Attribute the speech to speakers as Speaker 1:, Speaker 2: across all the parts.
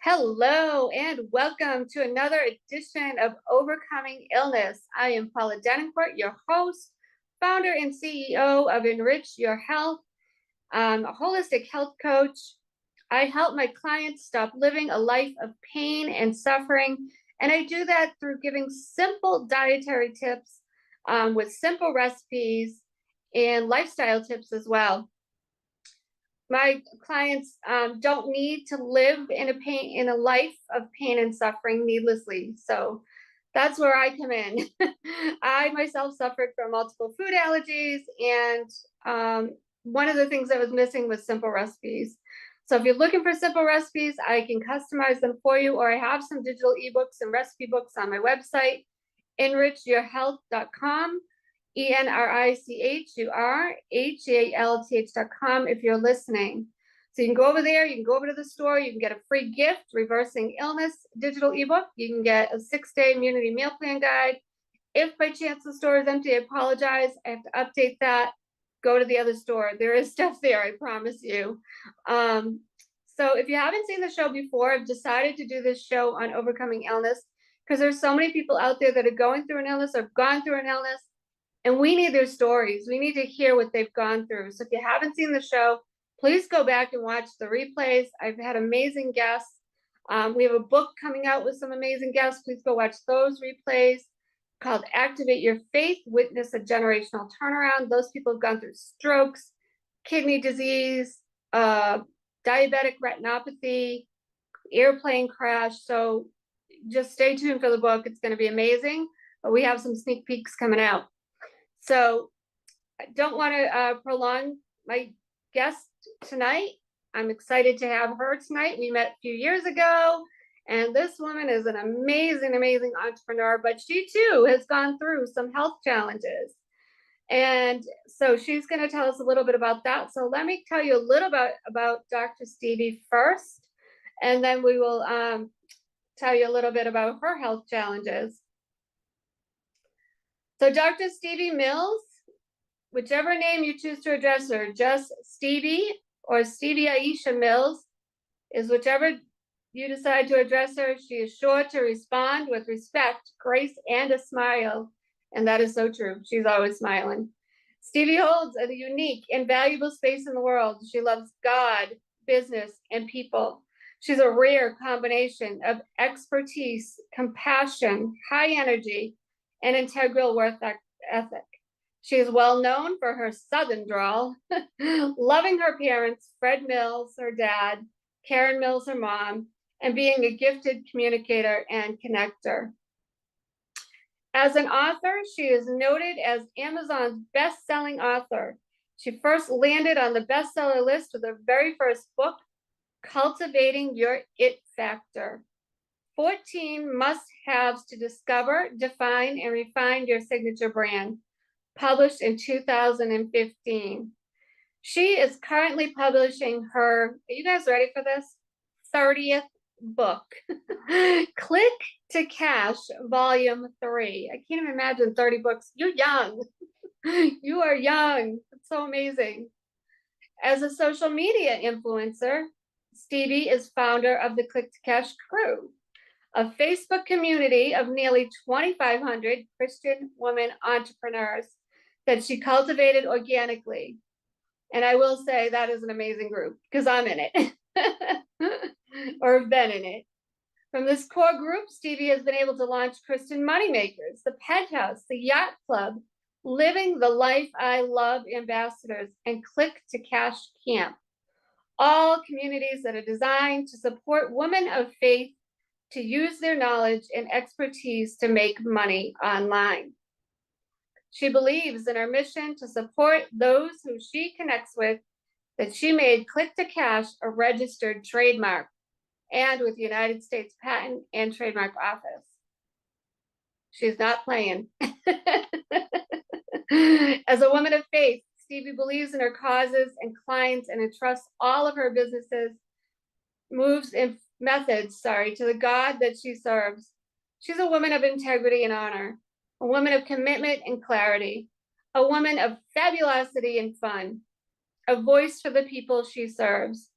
Speaker 1: Hello and welcome to another edition of Overcoming Illness. I am Paula Denoncourt, your host, founder and CEO of Enrich Your Health. I'm a holistic health coach. I help my clients stop living a life of pain and suffering, and I do that through giving simple dietary tips with simple recipes and lifestyle tips as well. My clients don't need to live in a life of pain and suffering needlessly. So that's where I come in. I myself suffered from multiple food allergies, and one of the things I was missing was simple recipes. So if you're looking for simple recipes, I can customize them for you, or I have some digital ebooks and recipe books on my website, enrichyourhealth.com. ENRICHURHEALTH.com if you're listening. So you can go over there, you can go over to the store, you can get a free gift, Reversing Illness digital ebook. You can get a 6-day immunity meal plan guide. If by chance the store is empty, I apologize. I have to update that. Go to the other store. There is stuff there, I promise you. So if you haven't seen the show before, I've decided to do this show on overcoming illness because there's so many people out there that are going through an illness or have gone through an illness. And we need their stories. We need to hear what they've gone through. So if you haven't seen the show, please go back and watch the replays. I've had amazing guests. We have a book coming out with some amazing guests. Please go watch those replays called Activate Your Faith, Witness a Generational Turnaround. Those people have gone through strokes, kidney disease, diabetic retinopathy, airplane crash. So just stay tuned for the book. It's going to be amazing. But we have some sneak peeks coming out. So I don't want to prolong my guest tonight. I'm excited to have her tonight. We met a few years ago, and this woman is an amazing, amazing entrepreneur, but she too has gone through some health challenges. And so she's going to tell us a little bit about that. So let me tell you a little bit about Dr. Stevie first, and then we will tell you a little bit about her health challenges. So Dr. Stevie Mills, whichever name you choose to address her, just Stevie or Stevie Aisha Mills, is whichever you decide to address her. She is sure to respond with respect, grace, and a smile. And that is so true. She's always smiling. Stevie holds a unique and valuable space in the world. She loves God, business, and people. She's a rare combination of expertise, compassion, high energy, and integral work ethic. She is well known for her Southern drawl, loving her parents, Fred Mills, her dad, Karen Mills, her mom, and being a gifted communicator and connector. As an author, she is noted as Amazon's best-selling author. She first landed on the bestseller list with her very first book, Cultivating Your It Factor. 14 must-haves to discover, define, and refine your signature brand, published in 2015. She is currently publishing her, are you guys ready for this? 30th book, Click to Cash, Volume 3. I can't even imagine 30 books. You're young. You are young. It's so amazing. As a social media influencer, Stevie is founder of the Click to Cash Crew, a Facebook community of nearly 2,500 Christian women entrepreneurs that she cultivated organically. And I will say that is an amazing group because I'm in it or have been in it. From this core group, Stevie has been able to launch Christian Moneymakers, the Penthouse, the Yacht Club, Living the Life I Love Ambassadors, and Click to Cash Camp. All communities that are designed to support women of faith to use their knowledge and expertise to make money online. She believes in her mission to support those who she connects with, that she made Click to Cash a registered trademark and with the United States Patent and Trademark Office. She's not playing. As a woman of faith, Stevie believes in her causes and clients and entrusts all of her businesses, moves and methods, to the God that she serves. She's a woman of integrity and honor, a woman of commitment and clarity, a woman of fabulosity and fun, a voice for the people she serves,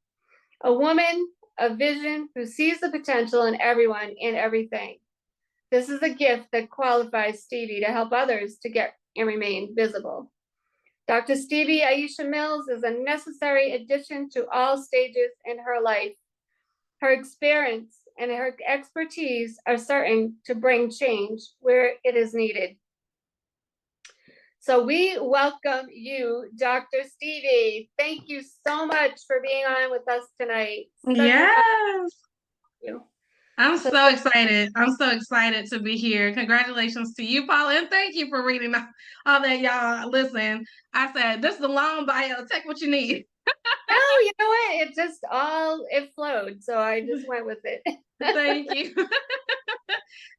Speaker 1: a woman a vision, who sees the potential in everyone and everything. This is a gift that qualifies Stevie to help others to get and remain visible. Dr. Stevie Aisha Mills is a necessary addition to all stages in her life. Her experience and her expertise are certain to bring change where it is needed. So we welcome you, Dr. Stevie. Thank you so much for being on with us tonight.
Speaker 2: Yes. I'm so excited. I'm so excited to be here. Congratulations to you, Paula, and thank you for reading all that, y'all. Listen, I said, this is a long bio. Take what you need.
Speaker 1: No, you know what? It flowed. So I just went with it.
Speaker 2: Thank you.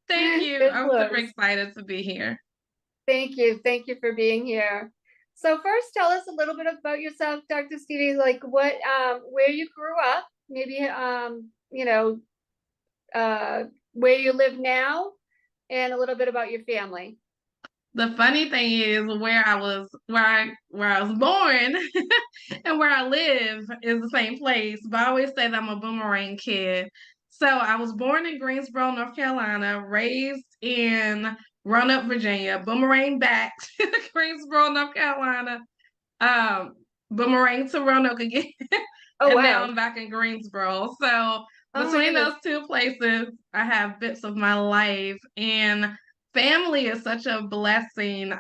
Speaker 2: Thank you. I'm super excited to be here.
Speaker 1: Thank you. Thank you for being here. So first, tell us a little bit about yourself, Dr. Stevie, like where you grew up, maybe, where you live now, and a little bit about your family.
Speaker 2: The funny thing is where I was born and where I live is the same place, but I always say that I'm a boomerang kid. So I was born in Greensboro, North Carolina, raised in Roanoke, Virginia, boomerang back to Greensboro, North Carolina, boomerang to Roanoke again.
Speaker 1: Oh,
Speaker 2: and
Speaker 1: wow.
Speaker 2: now I'm back in Greensboro. So between those two places, I have bits of my life, and family is such a blessing.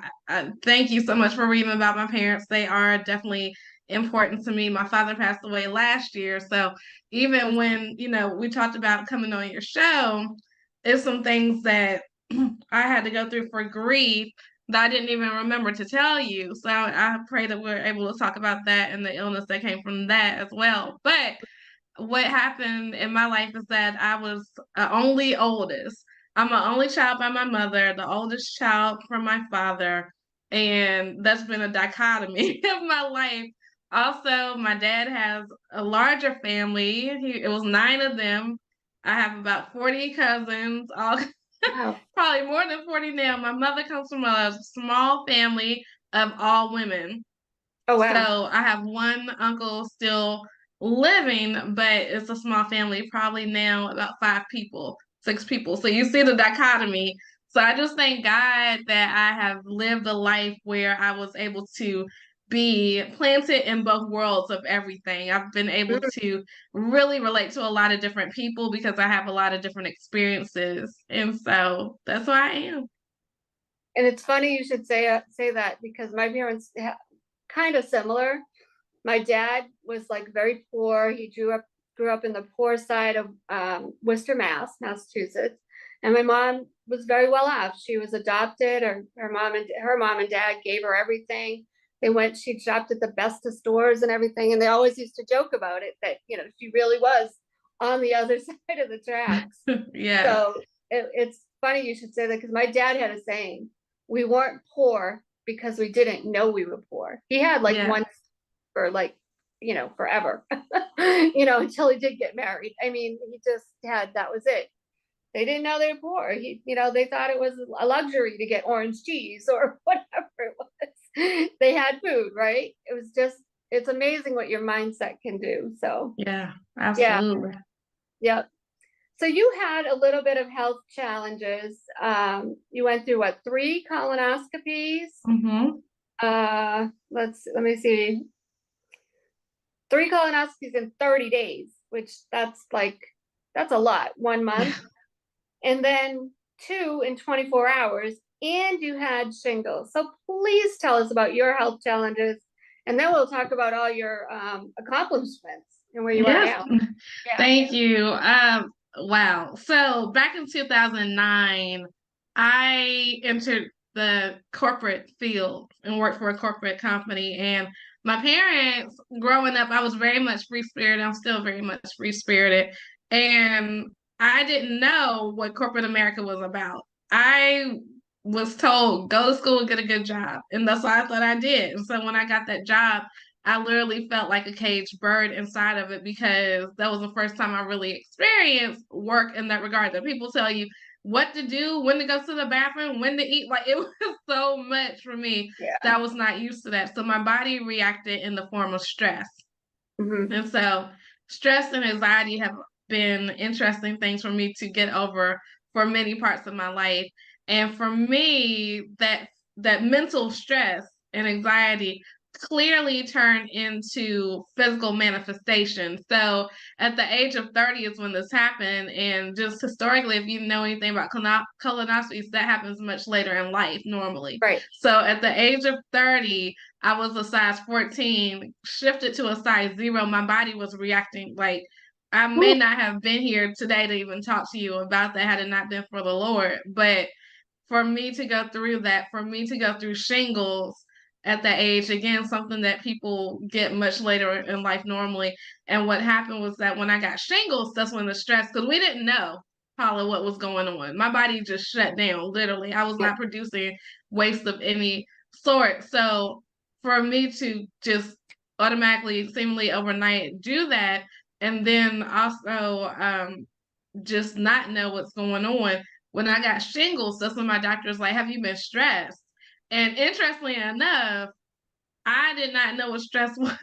Speaker 2: Thank you so much for reading about my parents. They are definitely important to me. My father passed away last year. So even when, we talked about coming on your show, it's some things that I had to go through for grief that I didn't even remember to tell you. So I pray that we're able to talk about that and the illness that came from that as well. But what happened in my life is that I was only oldest. I'm an only child by my mother, the oldest child from my father, and that's been a dichotomy of my life. Also, my dad has a larger family. It was 9 of them. I have about 40 cousins, all
Speaker 1: Wow.
Speaker 2: probably more than 40 now. My mother comes from a small family of all women.
Speaker 1: Oh, wow.
Speaker 2: So I have one uncle still living, but it's a small family, probably now about 5 people, 6 people. So you see the dichotomy. So I just thank God that I have lived a life where I was able to be planted in both worlds of everything. I've been able to really relate to a lot of different people because I have a lot of different experiences. And so that's who I am.
Speaker 1: And it's funny you should say that, because my parents kind of similar. My dad was like very poor. He grew up in the poor side of Worcester, Massachusetts, and my mom was very well off. She was adopted. Her mom and dad gave her everything. She shopped at the best of stores and everything, and they always used to joke about it that she really was on the other side of the tracks.
Speaker 2: Yeah.
Speaker 1: So it's funny you should say that, because my dad had a saying: we weren't poor because we didn't know we were poor. He had one for forever, until he did get married. I mean, that was it. They didn't know they were poor. They thought it was a luxury to get orange cheese or whatever it was. They had food, right? It's amazing what your mindset can do. So
Speaker 2: yeah, absolutely.
Speaker 1: Yeah. So you had a little bit of health challenges. You went through 3 colonoscopies? Let me see. 3 colonoscopies in 30 days, which that's a lot, 1 month. And then 2 in 24 hours, and you had shingles. So please tell us about your health challenges, and then we'll talk about all your accomplishments and where you are now.
Speaker 2: Yeah. Thank you. Wow. So back in 2009, I entered the corporate field and worked for a corporate company. And my parents, growing up, I was very much free-spirited. I'm still very much free-spirited. And I didn't know what corporate America was about. I was told, go to school and get a good job. And that's what I thought I did. And so when I got that job, I literally felt like a caged bird inside of it, because that was the first time I really experienced work in that regard. That people tell you what to do, when to go to the bathroom, when to eat. Like, it was so much for me that I was not used to that. So my body reacted in the form of stress. And so stress and anxiety have been interesting things for me to get over for many parts of my life. And for me, that mental stress and anxiety clearly turn into physical manifestation. So at the age of 30 is when this happened. And just historically, if you know anything about colonoscopies, that happens much later in life normally.
Speaker 1: Right.
Speaker 2: So at the age of 30, I was a size 14, shifted to a size 0. My body was reacting like I may
Speaker 1: Ooh,
Speaker 2: not have been here today to even talk to you about that had it not been for the Lord. But for me to go through that, for me to go through shingles at that age, again, something that people get much later in life normally. And what happened was that when I got shingles, that's when the stress, because we didn't know, Paula, what was going on. My body just shut down, literally. I was
Speaker 1: yeah,
Speaker 2: not producing waste of any sort. So for me to just automatically, seemingly overnight, do that, and then also just not know what's going on. When I got shingles, that's when my doctor was like, "Have you been stressed?" And interestingly enough, I did not know what stress was.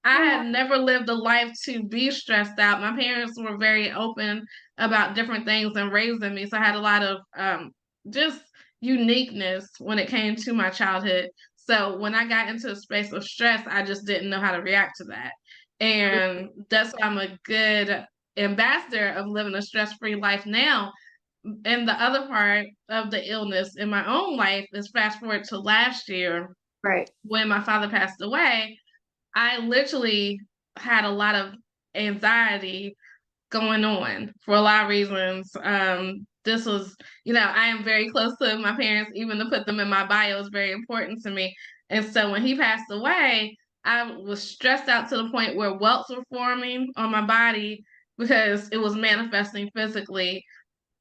Speaker 2: I
Speaker 1: yeah,
Speaker 2: had never lived a life to be stressed out. My parents were very open about different things and raising me, so I had a lot of just uniqueness when it came to my childhood. So when I got into a space of stress, I just didn't know how to react to that. And that's why I'm a good ambassador of living a stress-free life now. And the other part of the illness in my own life is fast forward to last year
Speaker 1: right.
Speaker 2: when my father passed away. I literally had a lot of anxiety going on for a lot of reasons. This was, I am very close to my parents, even to put them in my bio is very important to me. And so when he passed away, I was stressed out to the point where welts were forming on my body because it was manifesting physically.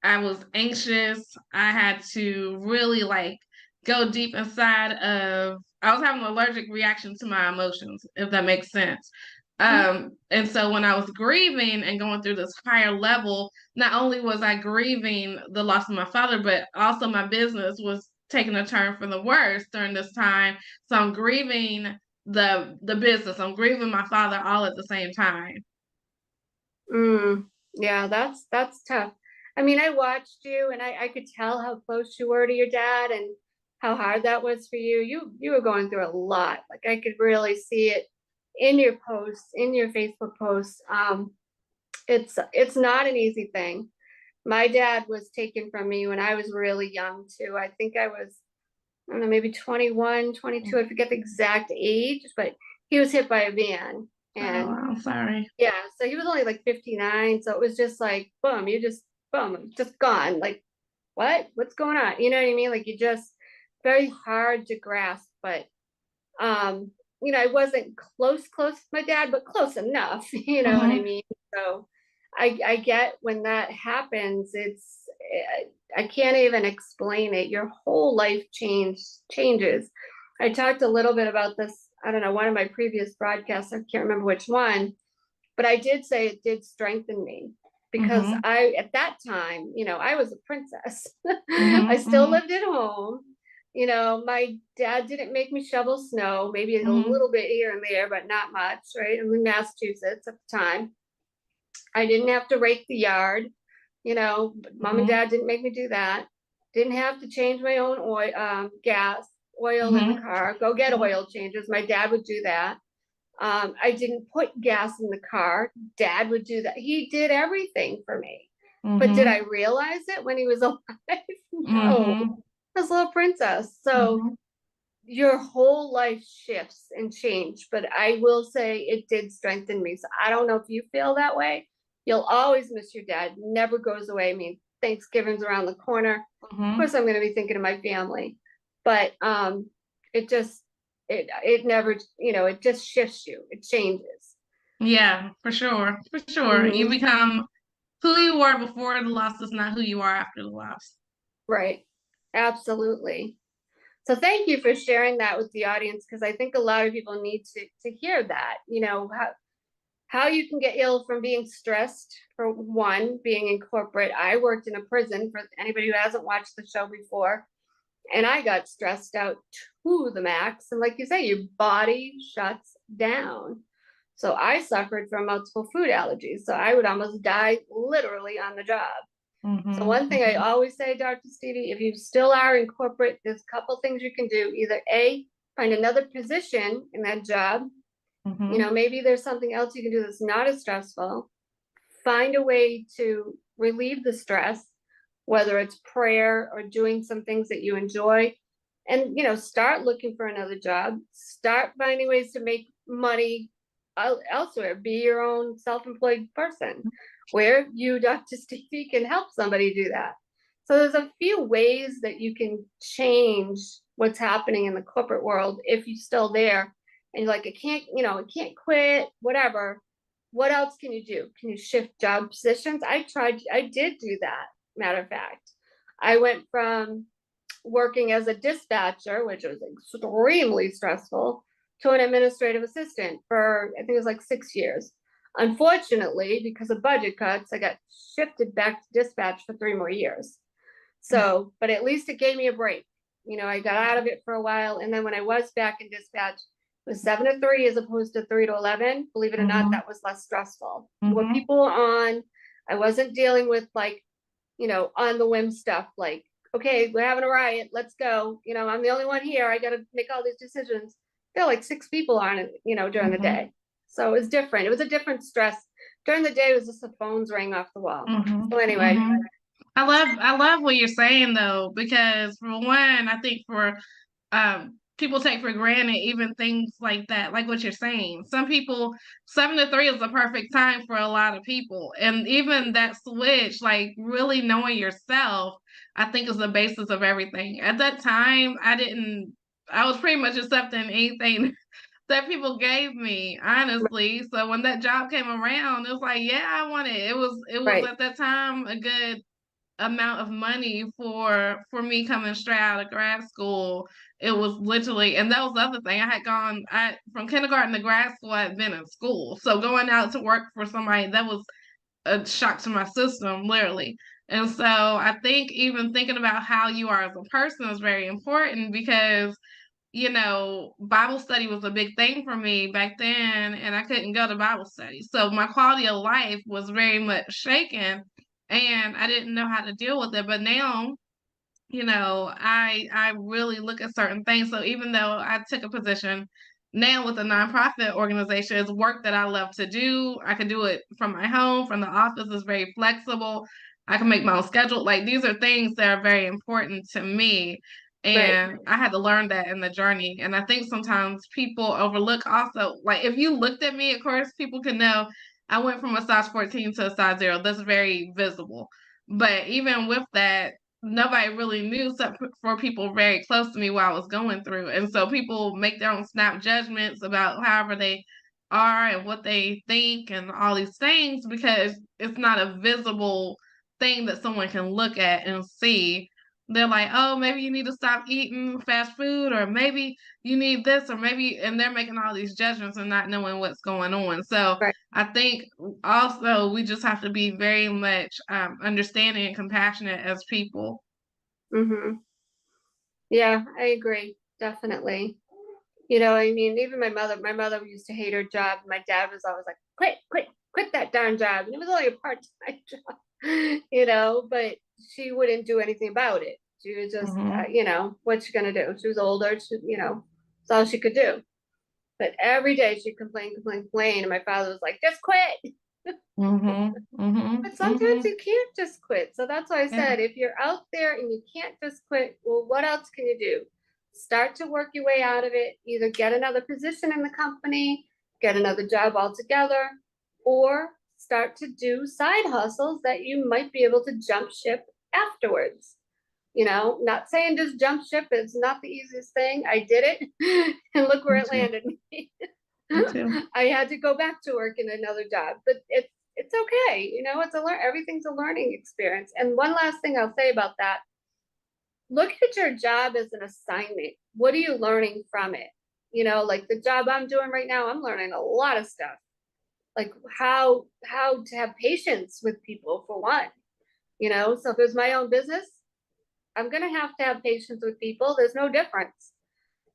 Speaker 2: I was anxious. I had to really like go deep inside of I was having an allergic reaction to my emotions, if that makes sense.
Speaker 1: Mhm.
Speaker 2: And so when I was grieving and going through this higher level, not only was I grieving the loss of my father, but also my business was taking a turn for the worse during this time. So I'm grieving the business, I'm grieving my father all at the same time.
Speaker 1: Yeah, that's tough. I mean, I watched you and I could tell how close you were to your dad and how hard that was for you. You were going through a lot. Like I could really see it in your posts, in your Facebook posts. It's not an easy thing. My dad was taken from me when I was really young too. I think I was, I don't know, maybe 21, 22. I forget the exact age, but he was hit by a van.
Speaker 2: Oh,
Speaker 1: And
Speaker 2: I'm sorry.
Speaker 1: yeah, so he was only like 59. So it was just like, boom, you just, boom, just gone. Like, what? What's going on? You know what I mean? Like, you just, very hard to grasp. But, um, I wasn't close with my dad, but close enough. You know what I
Speaker 2: Mm-hmm.
Speaker 1: mean? So I get when that happens, I can't even explain it. Your whole life changes. I talked a little bit about this, I don't know, one of my previous broadcasts, I can't remember which one, but I did say it did strengthen me because
Speaker 2: Mm-hmm.
Speaker 1: at that time, I was a princess. I still
Speaker 2: Mm-hmm.
Speaker 1: lived at home. My dad didn't make me shovel snow, maybe a
Speaker 2: Mm-hmm.
Speaker 1: little bit here and there, but not much, right? I'm in Massachusetts at the time. I didn't have to rake the yard. Mom and
Speaker 2: Mm-hmm.
Speaker 1: dad didn't make me do that. Didn't have to change my own oil in the
Speaker 2: Mm-hmm.
Speaker 1: car, go get oil changes. My dad would do that. I didn't put gas in the car. Dad would do that. He did everything for me. But did
Speaker 2: Mm-hmm.
Speaker 1: I realize it when he was alive? No.
Speaker 2: Mm-hmm.
Speaker 1: I was a little princess. So
Speaker 2: Mm-hmm.
Speaker 1: your whole life shifts and change. But I will say it did strengthen me. So I don't know if you feel that way. You'll always miss your dad. Never goes away. I mean, Thanksgiving's around the corner. Of
Speaker 2: Mm-hmm.
Speaker 1: course, I'm going to be thinking of my family. But it just it never, it just shifts you. It changes.
Speaker 2: Yeah, for sure. For sure. You
Speaker 1: Hmm.
Speaker 2: become who you were before the loss is not who you are after the loss.
Speaker 1: Right. Absolutely. So thank you for sharing that with the audience because I think a lot of people need to hear that, how you can get ill from being stressed, for one, being in corporate. I worked in a prison, for anybody who hasn't watched the show before, and I got stressed out to the max. And like you say, your body shuts down. So I suffered from multiple food allergies. So I would almost die literally on the job. So one thing I always say, Dr. Stevie, if you still are in corporate, there's a couple things you can do. Either A, find another position in that job. You know, maybe there's something else you can do that's not as stressful. Find a way to relieve the stress, whether it's prayer or doing some things that you enjoy. And, you know, start looking for another job. Start finding ways to make money elsewhere. Be your own self-employed person, where you, Dr. Stevie, can help somebody do that. So there's a few ways that you can change what's happening in the corporate world if you're still there and you're like, I can't, you know, I can't quit, whatever. What else can you do? Can you shift job positions? I did do that, matter of fact. I went from working as a dispatcher, which was extremely stressful, to an administrative assistant for, I think it was like 6 years. Unfortunately, because of budget cuts, I got shifted back to dispatch for 3 more years. So, but at least it gave me a break. You know, I got out of it for a while. And then when I was back in dispatch, it was 7 to 3 as opposed to 3 to 11. Believe it or not, that was less stressful. What people were on, I wasn't dealing with like, you know, on the whim stuff like, okay, we're having a riot, let's go. You know, I'm the only one here. I got to make all these decisions. There are like 6 people on it, you know, during the day. So it was different. It was a different stress. During the day, it was just the phones ring off the wall. So anyway.
Speaker 2: I love what you're saying though, because for one, I think for people take for granted even things like that, like what you're saying. Some people, 7 to 3 is the perfect time for a lot of people. And even that switch, like really knowing yourself, I think is the basis of everything. At that time, I was pretty much accepting anything that people gave me, honestly. So when that job came around, it was like, yeah, I want it. It was at that time a good amount of money for me coming straight out of grad school. It was literally, and that was the other thing. I from kindergarten to grad school, I'd been in school. So going out to work for somebody, that was a shock to my system, literally. And so I think even thinking about how you are as a person is very important because, you know, Bible study was a big thing for me back then, and I couldn't go to Bible study. So my quality of life was very much shaken, and I didn't know how to deal with it. But now, you know, I really look at certain things. So even though I took a position now with a nonprofit organization, it's work that I love to do. I can do it from my home, from the office. It's very flexible. I can make my own schedule. Like these are things that are very important to me. And I had to learn that in the journey. And I think sometimes people overlook also, like if you looked at me, of course, people can know I went from a size 14 to a size 0. That's very visible. But even with that, nobody really knew except for people very close to me what I was going through. And so people make their own snap judgments about however they are and what they think and all these things because it's not a visible thing that someone can look at and see. They're like, oh, maybe you need to stop eating fast food, or maybe you need this, or maybe, and they're making all these judgments and not knowing what's going on. So I think also we just have to be very much understanding and compassionate as people.
Speaker 1: Yeah, I agree. Definitely. You know, I mean, even my mother used to hate her job. My dad was always like, quit that darn job. And it was only a part-time job, you know, but she wouldn't do anything about it. She was just, you know, what's she gonna do? She was older, you know, that's all she could do. But every day she'd complain. And my father was like, just quit. But sometimes you can't just quit. So that's why I said, if you're out there and you can't just quit, well, what else can you do? Start to work your way out of it. Either get another position in the company, get another job altogether, or start to do side hustles that you might be able to jump ship afterwards. You know, not saying just jump ship. It's not the easiest thing. I did it and look where it landed me. I had to go back to work in another job, but it's okay. You know, everything's a learning experience. And one last thing I'll say about that, look at your job as an assignment. What are you learning from it? You know, like the job I'm doing right now, I'm learning a lot of stuff. Like how to have patience with people for one. You know, so if it's my own business, I'm gonna have to have patience with people. There's no difference.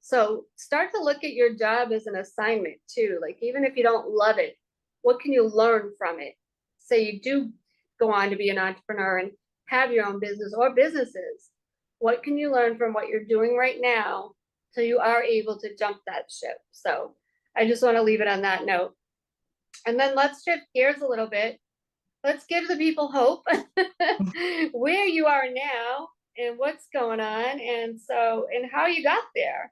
Speaker 1: So start to look at your job as an assignment too. Like, even if you don't love it, what can you learn from it? Say you do go on to be an entrepreneur and have your own business or businesses. What can you learn from what you're doing right now so you are able to jump that ship? So I just want to leave it on that note. And then let's shift gears a little bit. Let's give the people hope where you are now and what's going on, and how you got there.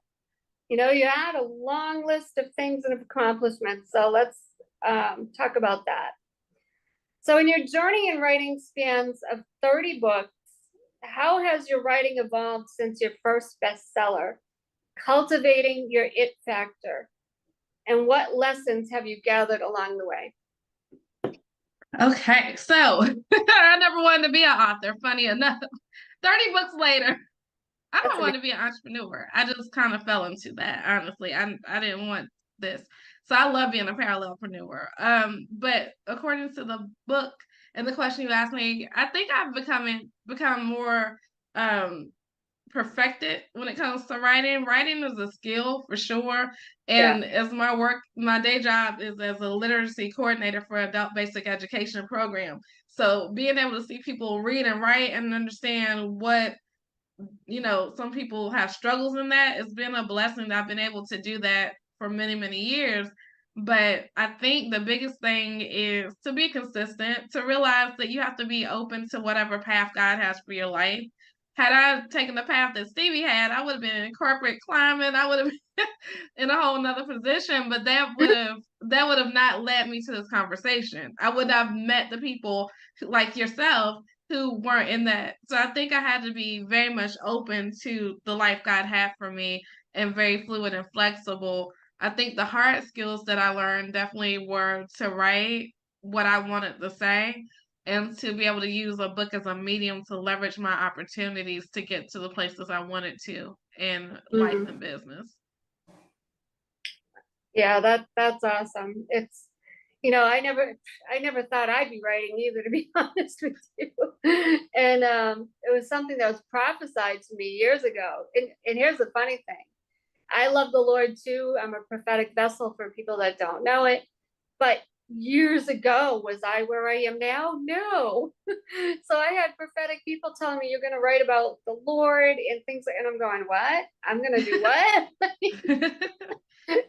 Speaker 1: You had a long list of things and accomplishments, so let's talk about that. So in your journey in writing spans of 30 books, how has your writing evolved since your first bestseller, Cultivating Your It Factor? And what lessons have you gathered along the way?
Speaker 2: Okay, so I never wanted to be an author, funny enough. 30 books later, I don't want to be an entrepreneur. I just kind of fell into that, honestly. I didn't want this. So I love being a parallelpreneur. But according to the book and the question you asked me, I think I've become more perfected when it comes to writing. Writing is a skill for sure. And as my day job is as a literacy coordinator for adult basic education program. So being able to see people read and write and understand what, some people have struggles in that. It's been a blessing that I've been able to do that for many, many years. But I think the biggest thing is to be consistent, to realize that you have to be open to whatever path God has for your life. Had I taken the path that Stevie had, I would have been in corporate climbing. I would have been in a whole nother position, but that would have not led me to this conversation. I would have met the people like yourself who weren't in that. So I think I had to be very much open to the life God had for me and very fluid and flexible. I think the hard skills that I learned definitely were to write what I wanted to say and to be able to use a book as a medium to leverage my opportunities to get to the places I wanted to in life and business.
Speaker 1: Yeah, that's awesome. It's, I never thought I'd be writing either, to be honest with you. And it was something that was prophesied to me years ago. And here's the funny thing. I love the Lord too. I'm a prophetic vessel for people that don't know it. But years ago, was I where I am now? No. So I had prophetic people telling me, you're going to write about the Lord and things like, and I'm going, what? I'm going to do what?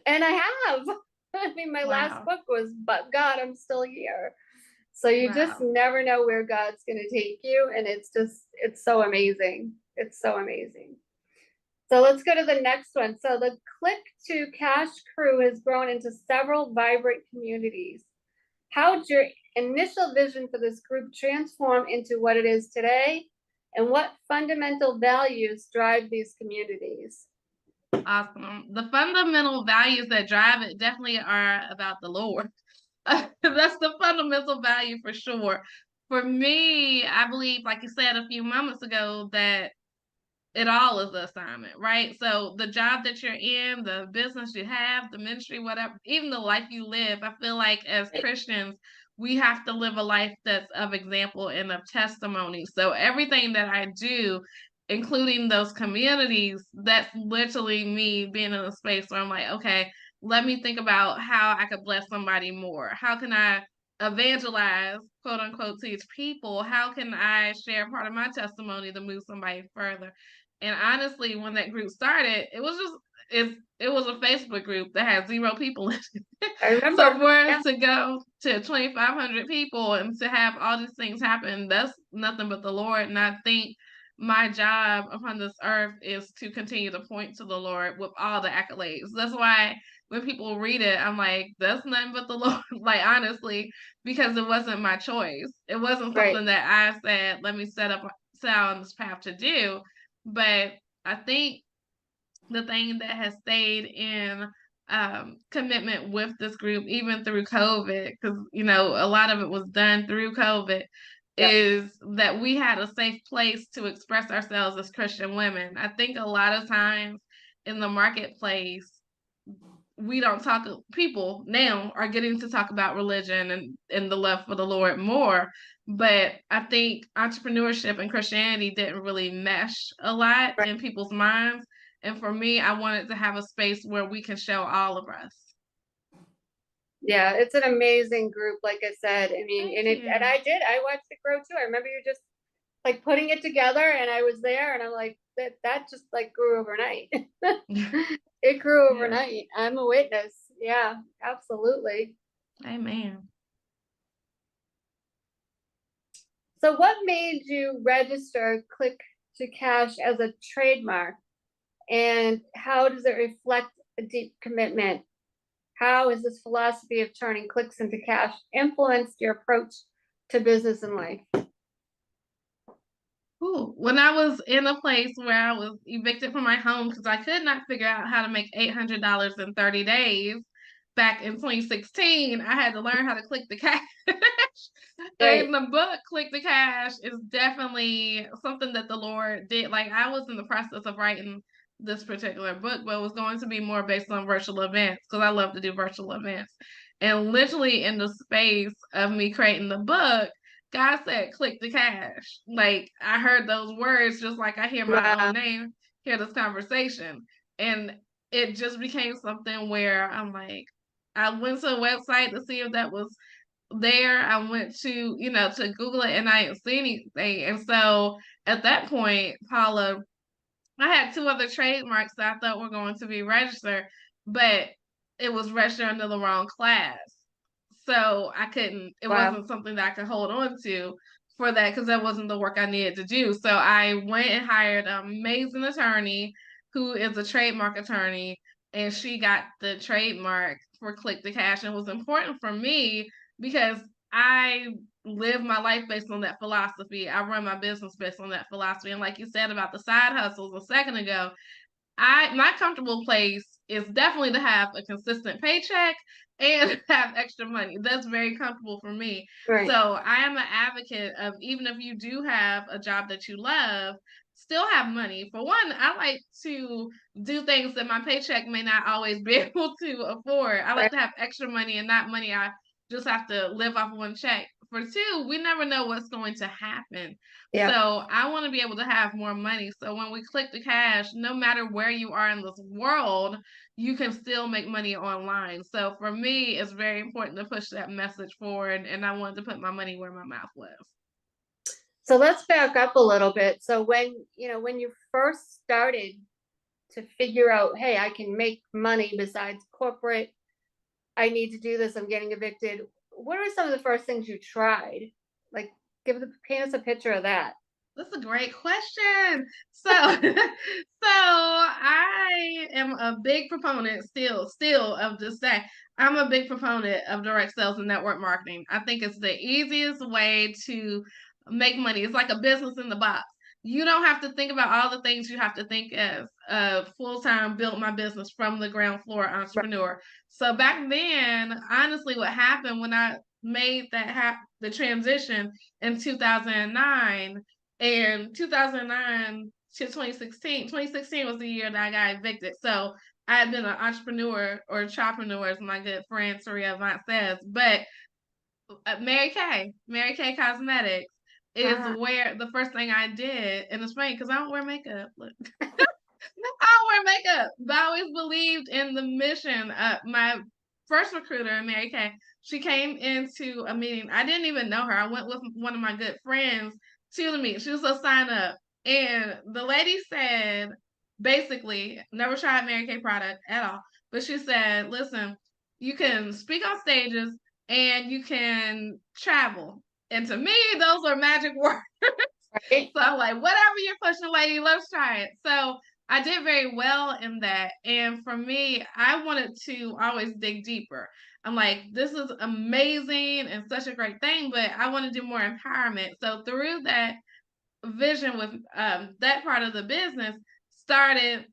Speaker 1: And I have. I mean, my last book was, but God, I'm still here. So you just never know where God's going to take you. And it's so amazing. It's so amazing. So let's go to the next one. So the Click to Cash crew has grown into several vibrant communities. How did your initial vision for this group transform into what it is today? And what fundamental values drive these communities?
Speaker 2: Awesome. The fundamental values that drive it definitely are about the Lord. That's the fundamental value for sure. For me, I believe, like you said a few moments ago, that it all is the assignment, right? So the job that you're in, the business you have, the ministry, whatever, even the life you live, I feel like as Christians, we have to live a life that's of example and of testimony. So everything that I do, including those communities, that's literally me being in a space where I'm like, okay, let me think about how I could bless somebody more. How can I evangelize, quote unquote, to each people? How can I share part of my testimony to move somebody further? And honestly, when that group started, it was a Facebook group that had 0 people in it.
Speaker 1: I remember.
Speaker 2: So for us to go to 2,500 people and to have all these things happen, that's nothing but the Lord. And I think my job upon this earth is to continue to point to the Lord with all the accolades. That's why when people read it, I'm like, that's nothing but the Lord. Like, honestly, because it wasn't my choice. It wasn't something that I said, let me set out on this path to do. But I think the thing that has stayed in commitment with this group, even through COVID, because, a lot of it was done through COVID, is that we had a safe place to express ourselves as Christian women. I think a lot of times in the marketplace, people now are getting to talk about religion and the love for the Lord more. But I think entrepreneurship and Christianity didn't really mesh a lot in people's minds. And for me, I wanted to have a space where we can show all of us.
Speaker 1: Yeah, it's an amazing group, like I said. I mean,
Speaker 2: Thank you.
Speaker 1: and I watched it grow too. I remember you just like putting it together, and I was there, and I'm like, that just like grew overnight. It grew overnight. I'm a witness. Yeah, absolutely.
Speaker 2: Amen.
Speaker 1: So what made you register Click to Cash as a trademark? And how does it reflect a deep commitment? How has this philosophy of turning clicks into cash influenced your approach to business and life?
Speaker 2: Ooh, when I was in a place where I was evicted from my home because I could not figure out how to make $800 in 30 days back in 2016, I had to learn how to click the cash.
Speaker 1: Right.
Speaker 2: And the book, Click the Cash, is definitely something that the Lord did. Like, I was in the process of writing this particular book, but it was going to be more based on virtual events because I love to do virtual events. And literally, in the space of me creating the book, God said, click the cash. Like, I heard those words just like I hear my
Speaker 1: Wow.
Speaker 2: own name, hear this conversation. And it just became something where I'm like, I went to a website to see if that was there. I went to, to Google it and I didn't see anything. And so at that point, Paula, I had two other trademarks that I thought were going to be registered, but it was registered under the wrong class. So I couldn't, it
Speaker 1: Wow.
Speaker 2: wasn't something that I could hold on to for that because that wasn't the work I needed to do. So I went and hired an amazing attorney who is a trademark attorney, and she got the trademark for Click the Cash. And it was important for me because I live my life based on that philosophy. I run my business based on that philosophy. And like you said about the side hustles a second ago, my comfortable place is definitely to have a consistent paycheck and have extra money. That's very comfortable for me.
Speaker 1: Right.
Speaker 2: So I am an advocate of, even if you do have a job that you love, still have money. For one, I like to do things that my paycheck may not always be able to afford. I like to have extra money and not money I just have to live off one check. For two, we never know what's going to happen.
Speaker 1: Yeah.
Speaker 2: So I want to be able to have more money. So when we click the cash, no matter where you are in this world, you can still make money online. So for me, it's very important to push that message forward. And I wanted to put my money where my mouth was.
Speaker 1: So let's back up a little bit. So when you first started to figure out, hey, I can make money besides corporate, I need to do this, I'm getting evicted. What are some of the first things you tried? Like, paint us a picture of that.
Speaker 2: That's a great question. So, so I am a big proponent still of this day. I'm a big proponent of direct sales and network marketing. I think it's the easiest way to make money. It's like a business in the box. You don't have to think about all the things you have to think as a full-time built my business from the ground floor entrepreneur. So back then, honestly, what happened when I made the transition in 2009 and 2009 to 2016. 2016 was the year that I got evicted. So I had been an entrepreneur or entrepreneur, as my good friend Saria Avant says. But Mary Kay Cosmetics is where the first thing I did, and it's funny because I don't wear makeup. Look. I don't wear makeup, but I always believed in the mission. My first recruiter, Mary Kay, she came into a meeting. I didn't even know her. I went with one of my good friends to the meeting. She was a sign up. And the lady said, basically, never tried Mary Kay product at all. But she said, listen, you can speak on stages and you can travel. And to me, those are magic words. Right? So I'm like, whatever you're pushing, lady, let's try it. So I did very well in that. And for me, I wanted to always dig deeper. I'm like, this is amazing and such a great thing, but I want to do more empowerment. So through that vision with that part of the business, started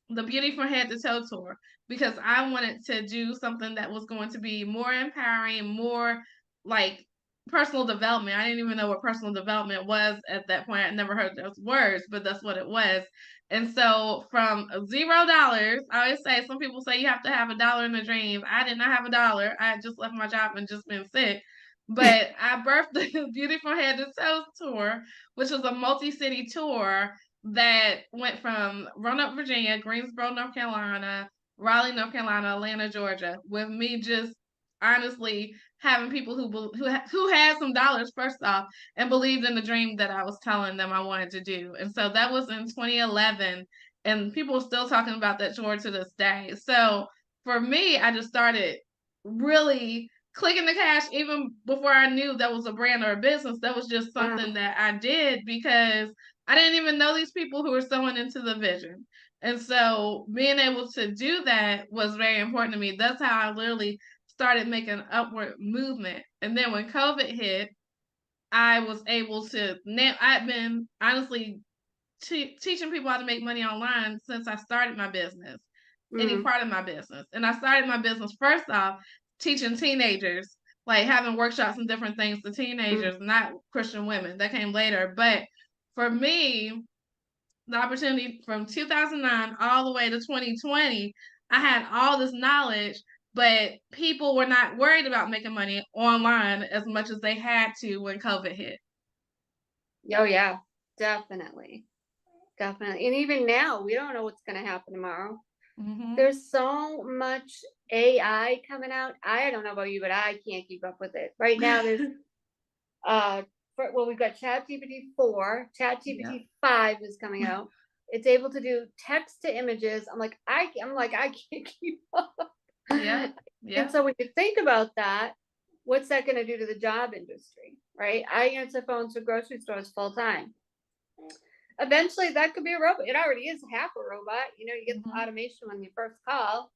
Speaker 2: the Beauty from Head to Toe tour because I wanted to do something that was going to be more empowering, more like personal development. I didn't even know what personal development was at that point. I never heard those words, but that's what it was. And so from $0, I always say, some people say you have to have $1 in a dream. I did not have $1. I had just left my job and just been sick. But I birthed the Beauty from Head to Toe tour, which was a multi-city tour that went from Roanoke, Virginia, Greensboro, North Carolina, Raleigh, North Carolina, Atlanta, Georgia, with me just honestly having people who had some dollars first off and believed in the dream that I was telling them I wanted to do. And so that was in 2011, and people are still talking about that tour to this day. So for me, I just started really clicking the cash even before I knew that was a brand or a business. That was just something that I did because I didn't even know these people who were sewing into the vision. And so being able to do that was very important to me. That's how I literally started making upward movement. And then when COVID hit, I was able to now I've been honestly teaching people how to make money online since I started my business, any part of my business. And I started my business first off teaching teenagers, like having workshops and different things to teenagers, not Christian women. That came later. But for me, the opportunity from 2009 all the way to 2020, I had all this knowledge, but people were not worried about making money online as much as they had to when COVID hit.
Speaker 1: Oh yeah, definitely. Definitely. And even now, we don't know what's going to happen tomorrow. There's so much AI coming out. I don't know about you, but I can't keep up with it. Right now, there's we've got ChatGPT 4, ChatGPT 5 is coming out. It's able to do text to images. I can't keep up.
Speaker 2: Yeah.
Speaker 1: And so when you think about that, what's that going to do to the job industry, right? I answer phones for grocery stores full time. Eventually that could be a robot. It already is half a robot. You get the automation when you first call.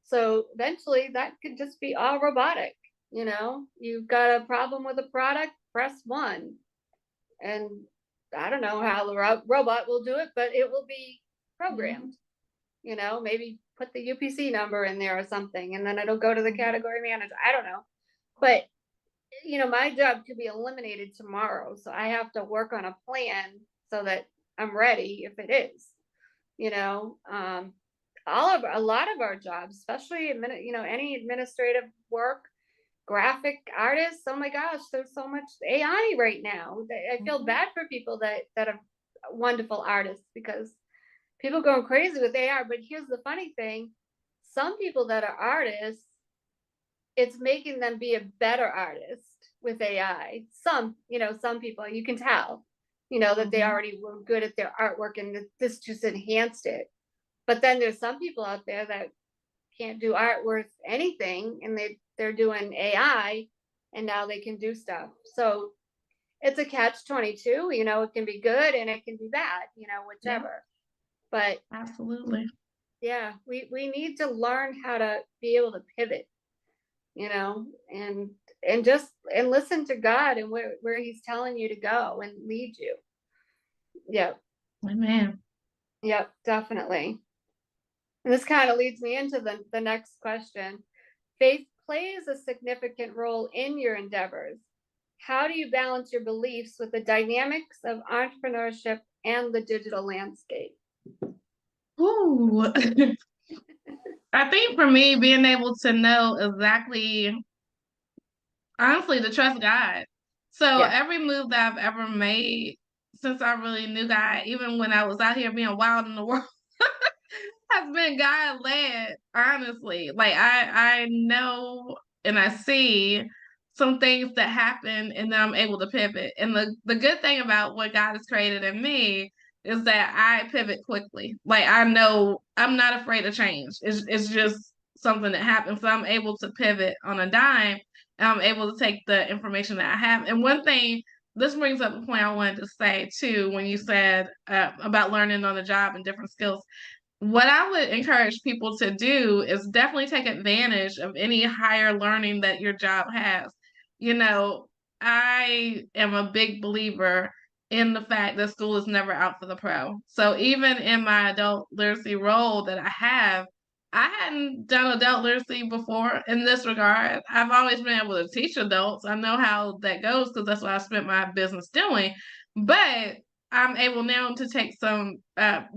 Speaker 1: So eventually that could just be all robotic. You've got a problem with a product, press 1. And I don't know how the robot will do it, but it will be programmed. Maybe put the UPC number in there or something, and then it'll go to the category manager. I don't know. But, my job could be eliminated tomorrow. So I have to work on a plan so that I'm ready if it is. A lot of our jobs, especially any administrative work, graphic artists. Oh my gosh, there's so much AI right now. I feel bad for people that are wonderful artists because people going crazy with AI. But here's the funny thing: some people that are artists, it's making them be a better artist with AI. Some people you can tell. That they already were good at their artwork and that this just enhanced it. But then there's some people out there that can't do art worth anything and they're doing AI and now they can do stuff. So it's a catch-22, it can be good and it can be bad, whichever. But
Speaker 2: absolutely.
Speaker 1: Yeah, we need to learn how to be able to pivot, and listen to God and where he's telling you to go and lead you. Yep.
Speaker 2: Amen.
Speaker 1: Yep, definitely. And this kind of leads me into the next question. Faith plays a significant role in your endeavors. How do you balance your beliefs with the dynamics of entrepreneurship and the digital landscape?
Speaker 2: Ooh. I think for me, being able to know exactly, honestly, to trust God. So every move that I've ever made since I really knew God, even when I was out here being wild in the world, has been God led, honestly. Like I know and I see some things that happen and then I'm able to pivot. And the good thing about what God has created in me is that I pivot quickly. Like I know I'm not afraid of change. It's just something that happens. So I'm able to pivot on a dime and I'm able to take the information that I have. And one thing, this brings up a point I wanted to say too, when you said about learning on the job and different skills. What I would encourage people to do is definitely take advantage of any higher learning that your job has. I am a big believer in the fact that school is never out for the pro. So even in my adult literacy role that I hadn't done adult literacy before in this regard. I've always been able to teach adults. I know how that goes because that's what I spent my business doing. But I'm able now to take some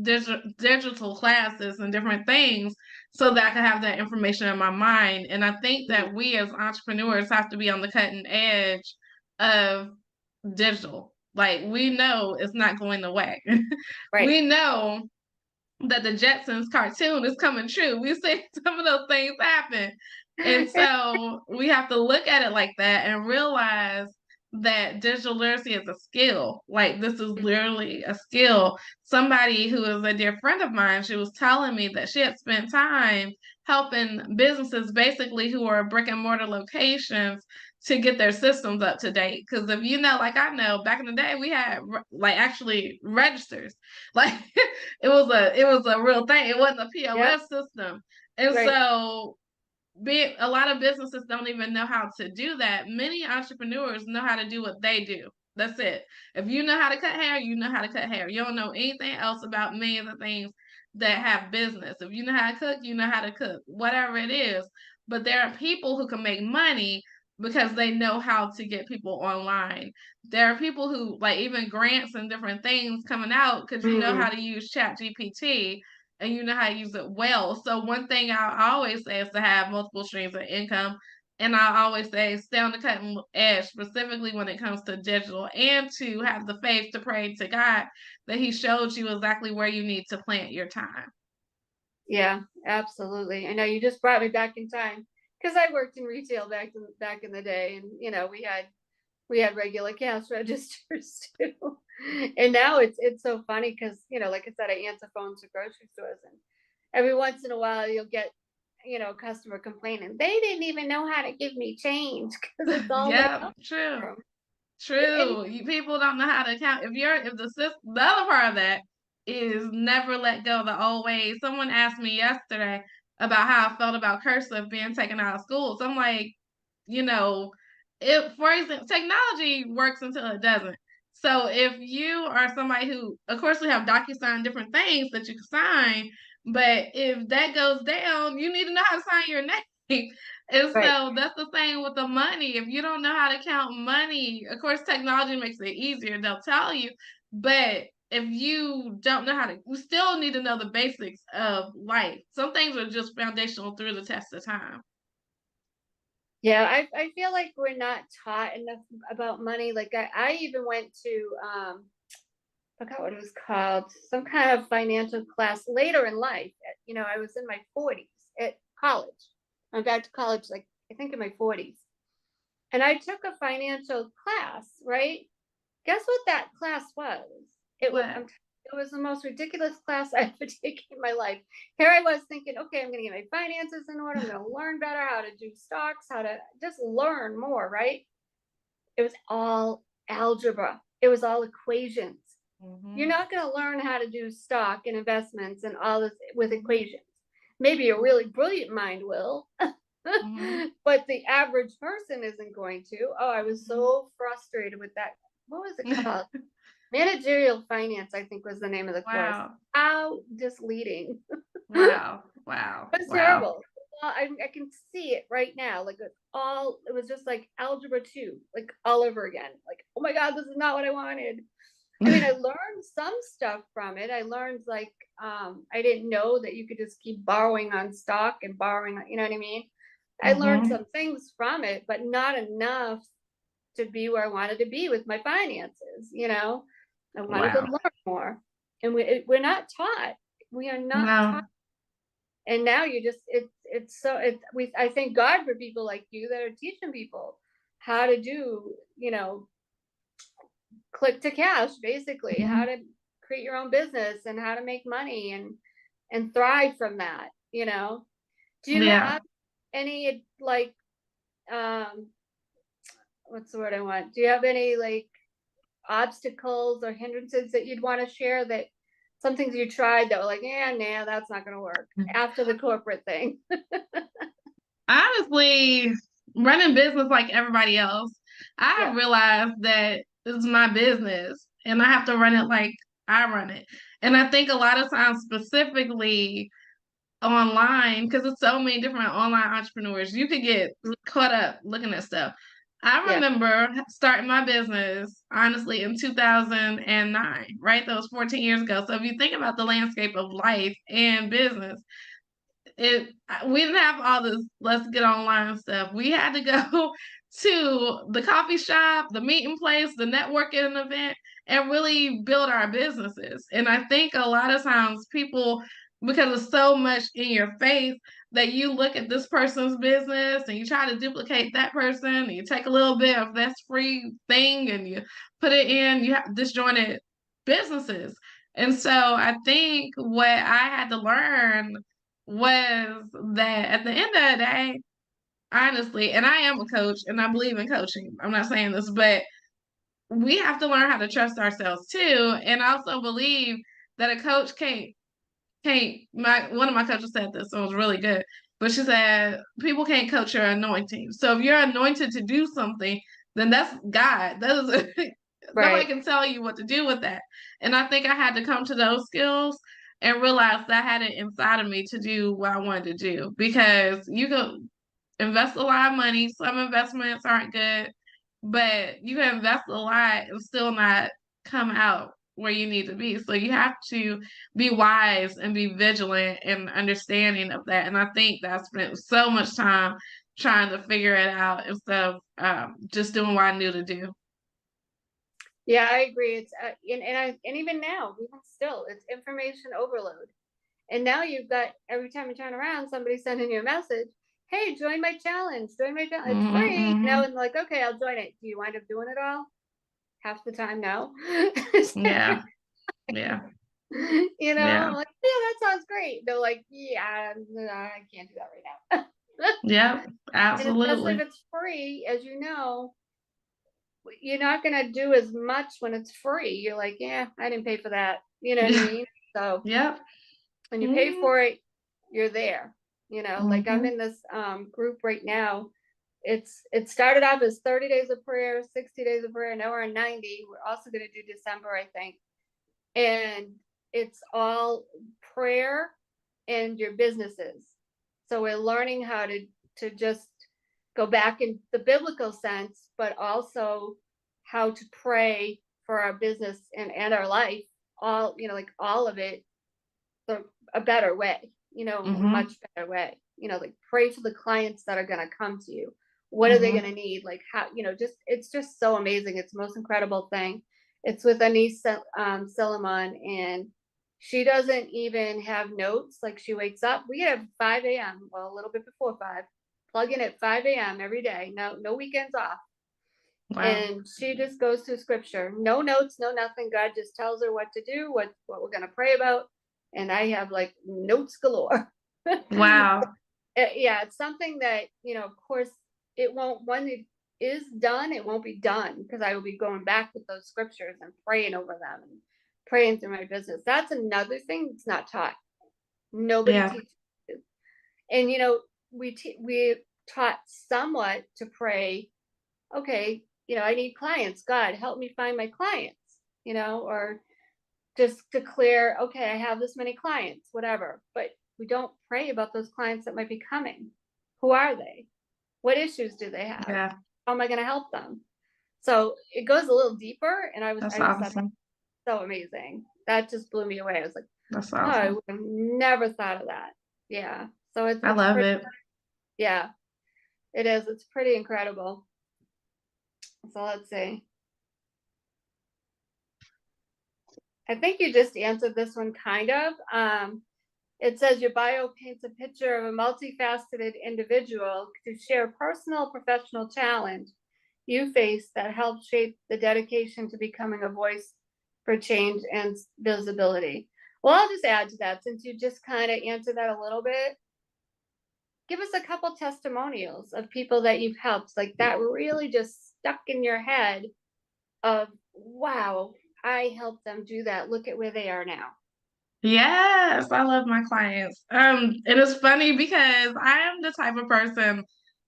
Speaker 2: digital classes and different things so that I can have that information in my mind. And I think that we as entrepreneurs have to be on the cutting edge of digital Like, we know it's not going away.
Speaker 1: Right.
Speaker 2: We know that the Jetsons cartoon is coming true. We've seen some of those things happen. And so we have to look at it like that and realize that digital literacy is a skill. Like, this is literally a skill. Somebody who is a dear friend of mine, she was telling me that she had spent time helping businesses basically who are brick and mortar locations to get their systems up to date. Because if you know, like I know, back in the day, we had like actually registers. Like it was a real thing. It wasn't a POS system. And
Speaker 1: Right.
Speaker 2: so a lot of businesses don't even know how to do that. Many entrepreneurs know how to do what they do. That's it. If you know how to cut hair, you know how to cut hair. You don't know anything else about many of the things that have business. If you know how to cook, you know how to cook, whatever it is. But there are people who can make money because they know how to get people online. There are people who, like, even grants and different things coming out because you know how to use Chat GPT and you know how to use it well. So one thing I always say is to have multiple streams of income. And I always say stay on the cutting edge, specifically when it comes to digital, and to have the faith to pray to God that He showed you exactly where you need to plant your time.
Speaker 1: Yeah, absolutely. I know you just brought me back in time because I worked in retail back in the day, and we had regular cash registers too. And now it's so funny because like I said, I answer phones at grocery stores, and every once in a while you'll get a customer complaining they didn't even know how to give me change because it's all like
Speaker 2: Yeah, true.
Speaker 1: and
Speaker 2: True. People don't know how to count. The other part of that is never let go of the old ways. Someone asked me yesterday about how I felt about cursive being taken out of school. So I'm like, you know, for example, technology works until it doesn't. So if you are somebody who, of course, we have DocuSign, different things that you can sign, but if that goes down, you need to know how to sign your name. And
Speaker 1: right.
Speaker 2: so that's the thing with the money. If you don't know how to count money, of course, technology makes it easier. They'll tell you. But if you don't know how to, you still need to know the basics of life. Some things are just foundational through the test of time.
Speaker 1: Yeah, I feel like we're not taught enough about money. Like I even went to I forgot what it was called, some kind of financial class later in life. I was in my 40s at college. I'm back to college, like I think in my 40s. And I took a financial class, right? Guess what that class was?
Speaker 2: What?
Speaker 1: It was the most ridiculous class I ever taken in my life. Here I was thinking, okay, I'm going to get my finances in order. I'm going to learn better how to do stocks, how to just learn more, right? It was all algebra. It was all equations. You're not going to learn how to do stock and investments and all this with equations. Maybe a really brilliant mind will, but the average person isn't going to. Oh, I was so frustrated with that. What was it called? Managerial finance, I think, was the name of the course.
Speaker 2: Wow.
Speaker 1: How misleading.
Speaker 2: Wow. Wow.
Speaker 1: It was
Speaker 2: Wow.
Speaker 1: terrible. Well, I can see it right now. Like it was just like algebra 2, like all over again. Like, oh my God, this is not what I wanted. I mean, I learned some stuff from it. I learned like I didn't know that you could just keep borrowing on stock and borrowing, you know what I mean? I learned some things from it, but not enough to be where I wanted to be with my finances. I wanted to
Speaker 2: Wow.
Speaker 1: learn more, and we're not taught. We are not
Speaker 2: No.
Speaker 1: taught. And now I thank God for people like you that are teaching people how to do, click to cash, basically, how to create your own business and how to make money and thrive from that. Do you
Speaker 2: Yeah.
Speaker 1: have any like what's the word I want? Do you have any like obstacles or hindrances that you'd want to share, that some things you tried that were like, yeah, nah, that's not going to work after the corporate thing?
Speaker 2: Honestly, running business like everybody else, I
Speaker 1: Yeah.
Speaker 2: have realized that this is my business and I have to run it like I run it. And I think a lot of times, specifically online, because it's so many different online entrepreneurs, you could get caught up looking at stuff. I
Speaker 1: Yeah.
Speaker 2: remember starting my business, honestly, in 2009, right? That was 14 years ago. So if you think about the landscape of life and business, we didn't have all this let's get online stuff. We had to go to the coffee shop, the meeting place, the networking event, and really build our businesses. And I think a lot of times people, because of so much in your face, that you look at this person's business and you try to duplicate that person, and you take a little bit of this free thing and you put it in, you have disjointed businesses. And so I think what I had to learn was that at the end of the day, honestly, and I am a coach and I believe in coaching. I'm not saying this, but we have to learn how to trust ourselves too. And I also believe that a coach can't one of my coaches said this, so it was really good. But she said people can't coach your anointing. So if you're anointed to do something, then that's God. That is nobody
Speaker 1: Right.
Speaker 2: can tell you what to do with that. And I think I had to come to those skills and realize that I had it inside of me to do what I wanted to do. Because you can invest a lot of money. Some investments aren't good, but you can invest a lot and still not come out where you need to be. So you have to be wise and be vigilant and understanding of that. And I think that I spent so much time trying to figure it out instead of just doing what I knew to do.
Speaker 1: Yeah, I agree. It's and even now, even still, it's information overload. And now you've got, every time you turn around, somebody sending you a message, hey, join my challenge, join my challenge, it's free. And like, okay, I'll join it. Do you wind up doing it all? Half the time, no.
Speaker 2: Yeah. Yeah.
Speaker 1: I'm
Speaker 2: Yeah.
Speaker 1: like, yeah, that sounds great. They're like, yeah, no, I can't do that right now.
Speaker 2: Yeah.
Speaker 1: And especially
Speaker 2: Absolutely.
Speaker 1: if it's free, as you know, you're not gonna do as much when it's free. You're like, yeah, I didn't pay for that. You know what I
Speaker 2: Yeah.
Speaker 1: mean? So
Speaker 2: Yep.
Speaker 1: when you pay
Speaker 2: Mm-hmm.
Speaker 1: for it, you're there. Like I'm
Speaker 2: Mm-hmm.
Speaker 1: in this group right now. It started off as 30 days of prayer, 60 days of prayer. Now we're on 90. We're also going to do December, I think. And it's all prayer and your businesses. So we're learning how to just go back in the biblical sense, but also how to pray for our business and our life, all, like all of it, a better way, a
Speaker 2: Mm-hmm.
Speaker 1: much better way. Like pray for the clients that are going to come to you. What are they going
Speaker 2: Mm-hmm.
Speaker 1: to need? Like how, just, it's just so amazing. It's the most incredible thing. It's with Anise Silliman, and she doesn't even have notes. Like she wakes up, we get up 5 a.m. Well, a little bit before 5, plug in at 5 a.m. every day. No weekends off.
Speaker 2: Wow.
Speaker 1: And she just goes through scripture, no notes, no nothing. God just tells her what to do, what we're going to pray about. And I have like notes galore.
Speaker 2: Wow.
Speaker 1: Yeah, it's something that, of course, it won't, when it is done, it won't be done, because I will be going back with those scriptures and praying over them and praying through my business. That's another thing that's not taught. Nobody
Speaker 2: Yeah.
Speaker 1: teaches. And, we taught somewhat to pray, okay, I need clients. God, help me find my clients, or just declare, okay, I have this many clients, whatever. But we don't pray about those clients that might be coming. Who are they? What issues do they have?
Speaker 2: Yeah.
Speaker 1: How am I going to help them? So it goes a little deeper. And
Speaker 2: That's
Speaker 1: I just thought,
Speaker 2: awesome.
Speaker 1: so amazing. That just blew me away. I was like,
Speaker 2: That's
Speaker 1: oh, I
Speaker 2: awesome.
Speaker 1: would have never thought of that. Yeah. So
Speaker 2: I
Speaker 1: it's
Speaker 2: love
Speaker 1: pretty,
Speaker 2: it.
Speaker 1: yeah, it is. It's pretty incredible. So let's see. I think you just answered this one kind of. It says your bio paints a picture of a multifaceted individual to share a personal professional challenge you face that helped shape the dedication to becoming a voice for change and visibility. Well, I'll just add to that, since you just kind of answered that a little bit. Give us a couple testimonials of people that you've helped, like that really just stuck in your head of, wow, I helped them do that. Look at where they are now.
Speaker 2: Yes, I love my clients. It is funny because I am the type of person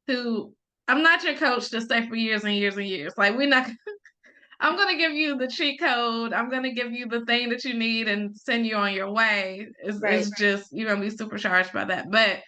Speaker 2: who I'm not your coach to stay for years and years and years. Like we're not I'm gonna give you the cheat code. I'm gonna give you the thing that you need and send you on your way. It's
Speaker 1: Right.
Speaker 2: just you're gonna be supercharged by that. But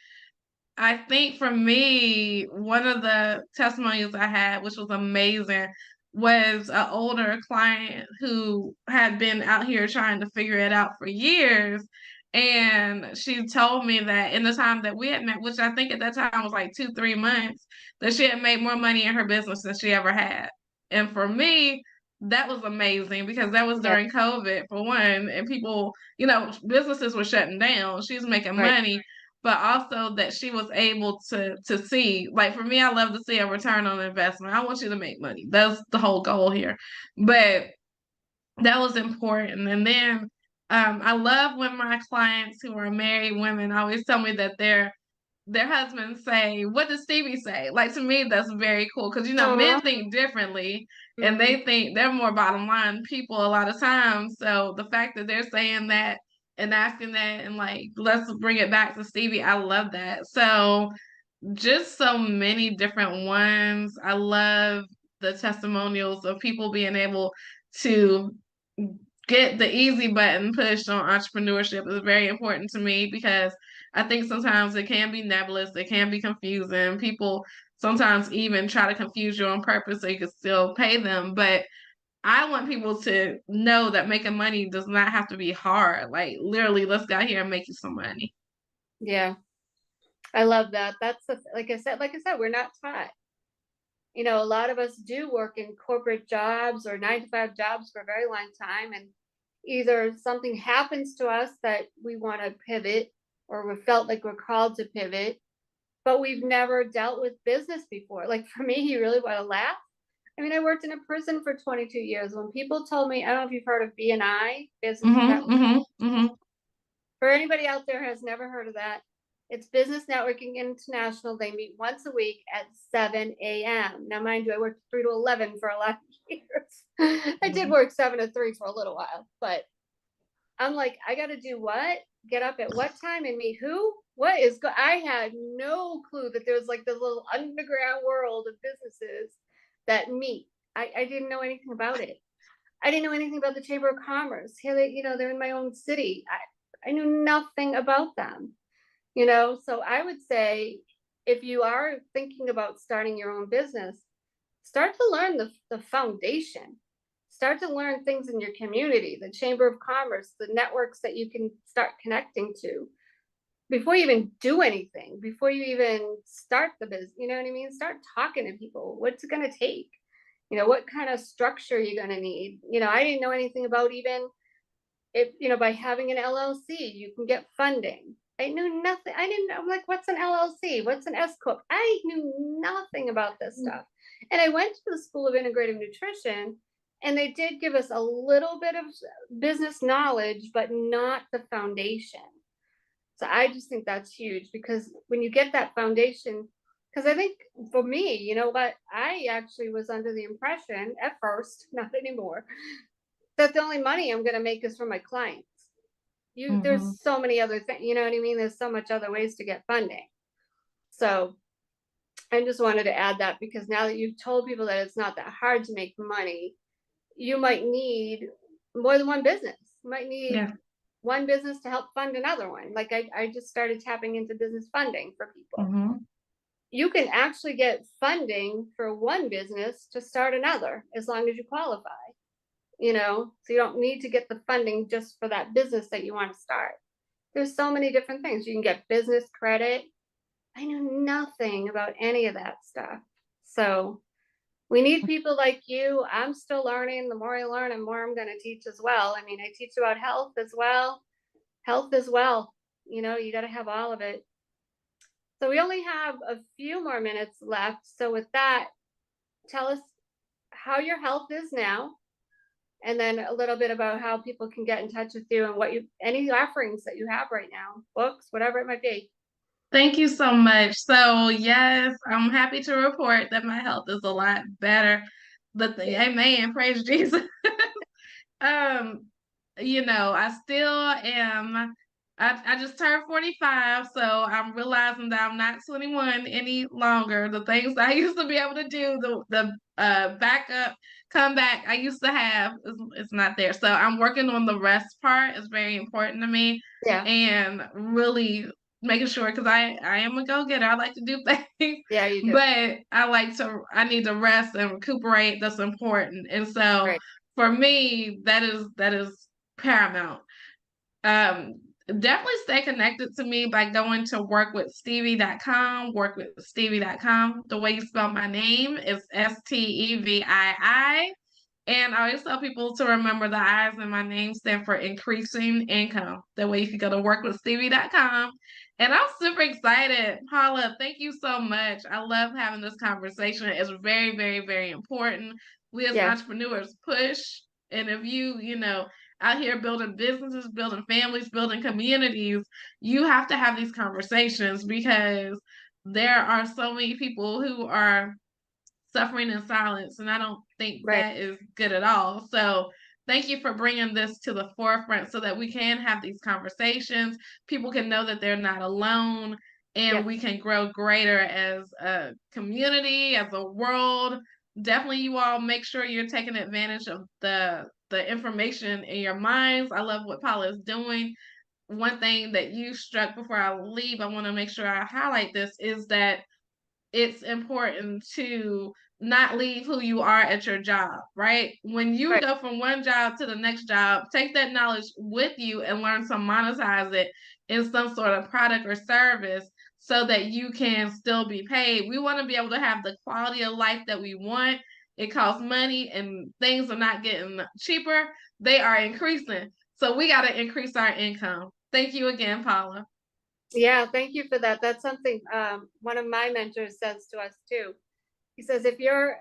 Speaker 2: I think for me, one of the testimonials I had, which was amazing, was an older client who had been out here trying to figure it out for years. And she told me that in the time that we had met, which I think at that time was like 2, 3 months, that she had made more money in her business than she ever had. And for me, that was amazing because that was
Speaker 1: Yeah,
Speaker 2: during COVID for one, and people, you know, businesses were shutting down. She was making
Speaker 1: right.
Speaker 2: money, but also that she was able to see, like for me, I love to see a return on investment. I want you to make money. That's the whole goal here. But that was important. And then I love when my clients who are married women always tell me that their husbands say, "What does Stevie say?" Like to me, that's very cool because you know
Speaker 1: Aw.
Speaker 2: men think differently, and
Speaker 1: Mhm.
Speaker 2: they think they're more bottom line people a lot of times. So the fact that they're saying that and asking that and like let's bring it back to Stevie, I love that. So just so many different ones. I love the testimonials of people being able to get the easy button pushed on entrepreneurship is very important to me because I think sometimes it can be nebulous, it can be confusing. People sometimes even try to confuse you on purpose so you can still pay them. But I want people to know that making money does not have to be hard. Like literally, let's go out here and make you some money.
Speaker 1: Yeah, I love that. That's like I said, we're not taught. You know, a lot of us do work in corporate jobs or 9 to 5 jobs for a very long time, and either something happens to us that we want to pivot, or we felt like we're called to pivot, but we've never dealt with business before. Like for me, you really want to laugh. I mean, I worked in a prison for 22 years. When people told me, I don't know if you've heard of BNI, Business
Speaker 2: Mm-hmm,
Speaker 1: Network.
Speaker 2: mm-hmm, mm-hmm.
Speaker 1: For anybody out there who has never heard of that, it's Business Networking International. They meet once a week at 7 a.m. Now, mind you, I worked 3 to 11 for a lot of years. I did work 7 to 3 for a little while, but I'm like, I got to do what? Get up at what time and meet who? What is I had no clue that there was like this little underground world of businesses that meet. I didn't know anything about it. I didn't know anything about the Chamber of Commerce. Here they, they're in my own city. I knew nothing about them, So I would say if you are thinking about starting your own business, start to learn the foundation. Start to learn things in your community, the Chamber of Commerce, the networks that you can start connecting to before you even do anything, before you even start the business. You know what I mean? Start talking to people. What's it going to take? What kind of structure you're going to need. I didn't know anything about even if, by having an LLC, you can get funding. I knew nothing. I didn't know. I'm like, what's an LLC? What's an S Corp? I knew nothing about this stuff. And I went to the School of Integrative Nutrition, and they did give us a little bit of business knowledge, but not the foundation. So I just think that's huge because when you get that foundation, because I think for me, you know what, I actually was under the impression at first, not anymore, that the only money I'm going to make is from my clients.
Speaker 2: Mm-hmm.
Speaker 1: There's so many other things, you know what I mean? There's so much other ways to get funding. So I just wanted to add that because now that you've told people that it's not that hard to make money, you might need more than one business. You might need
Speaker 2: Yeah.
Speaker 1: one business to help fund another one. Like I just started tapping into business funding for people.
Speaker 2: Mm-hmm.
Speaker 1: You can actually get funding for one business to start another as long as you qualify, so you don't need to get the funding just for that business that you want to start. There's so many different things. You can get business credit. I knew nothing about any of that stuff. So we need people like you. I'm still learning. The more I learn, the more I'm going to teach as well. I mean, I teach about health as well. Health as well. You got to have all of it. So we only have a few more minutes left. So with that, tell us how your health is now, and then a little bit about how people can get in touch with you and any offerings that you have right now, books, whatever it might be.
Speaker 2: Thank you so much. So, yes, I'm happy to report that my health is a lot better.
Speaker 1: Yeah.
Speaker 2: Amen, praise Jesus. Um, I still am. I just turned 45, so I'm realizing that I'm not 21 any longer. The things I used to be able to do, the backup, comeback I used to have is not there. So I'm working on the rest part. It's very important to me,
Speaker 1: Yeah.
Speaker 2: and really making sure because I am a go-getter. I like to do things,
Speaker 1: Yeah, you do.
Speaker 2: but I need to rest and recuperate. That's important, and so
Speaker 1: Right.
Speaker 2: for me, that is paramount. definitely stay connected to me by going to workwithstevie.com, workwithstevie.com. The way you spell my name is Stevii. And I always tell people to remember the I's in my name stand for increasing income. That way you can go to workwithstevie.com. And I'm super excited. Paula, thank you so much. I love having this conversation. It's very, very, very important. We as
Speaker 1: Yeah,
Speaker 2: entrepreneurs push. And if you know, out here building businesses, building families, building communities, you have to have these conversations because there are so many people who are suffering in silence, and I don't think
Speaker 1: right.
Speaker 2: that is good at all. So thank you for bringing this to the forefront so that we can have these conversations. People can know that they're not alone, and
Speaker 1: Yep,
Speaker 2: we can grow greater as a community, as a world. Definitely, you all make sure you're taking advantage of the information in your minds. I love what Paula is doing. One thing that you struck before I leave, I want to make sure I highlight this, is that it's important to not leave who you are at your job, right? When you
Speaker 1: right.
Speaker 2: go from one job to the next job, take that knowledge with you and learn to monetize it in some sort of product or service so that you can still be paid. We want to be able to have the quality of life that we want. It costs money and things are not getting cheaper, they are increasing. So we got to increase our income. Thank you again, Paula.
Speaker 1: Yeah, thank you for that. That's something one of my mentors says to us too. He says, if your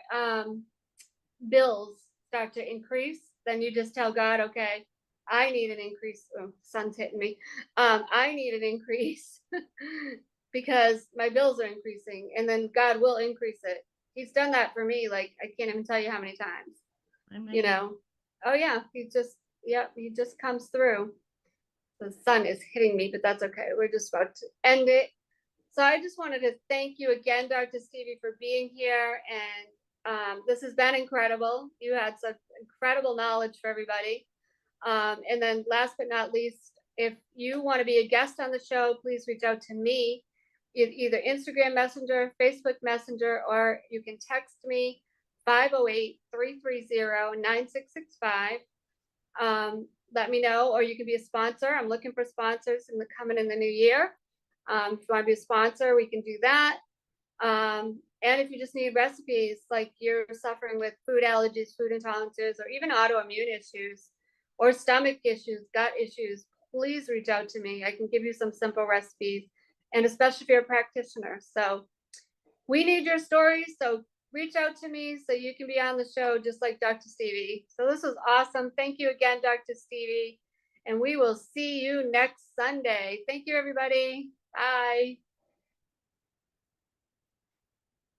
Speaker 1: bills start to increase, then you just tell God, okay, I need an increase. Oh, sun's hitting me. I need an increase because my bills are increasing, and then God will increase it. He's done that for me. Like, I can't even tell you how many times, you
Speaker 2: Amen.
Speaker 1: know. Oh yeah, he just comes through. The sun is hitting me, but that's okay. We're just about to end it. So I just wanted to thank you again, Dr. Stevie, for being here. And this has been incredible. You had such incredible knowledge for everybody. And then last but not least, if you want to be a guest on the show, please reach out to me, either Instagram Messenger, Facebook Messenger, or you can text me 508-330-9665. Let me know, or you can be a sponsor. I'm looking for sponsors coming in the new year. If you want to be a sponsor, we can do that. And if you just need recipes, like you're suffering with food allergies, food intolerances, or even autoimmune issues, or stomach issues, gut issues, please reach out to me. I can give you some simple recipes, and especially if you're a practitioner. So we need your stories. So reach out to me so you can be on the show just like Dr. Stevie. So this was awesome. Thank you again, Dr. Stevie. And we will see you next Sunday. Thank you, everybody. Bye.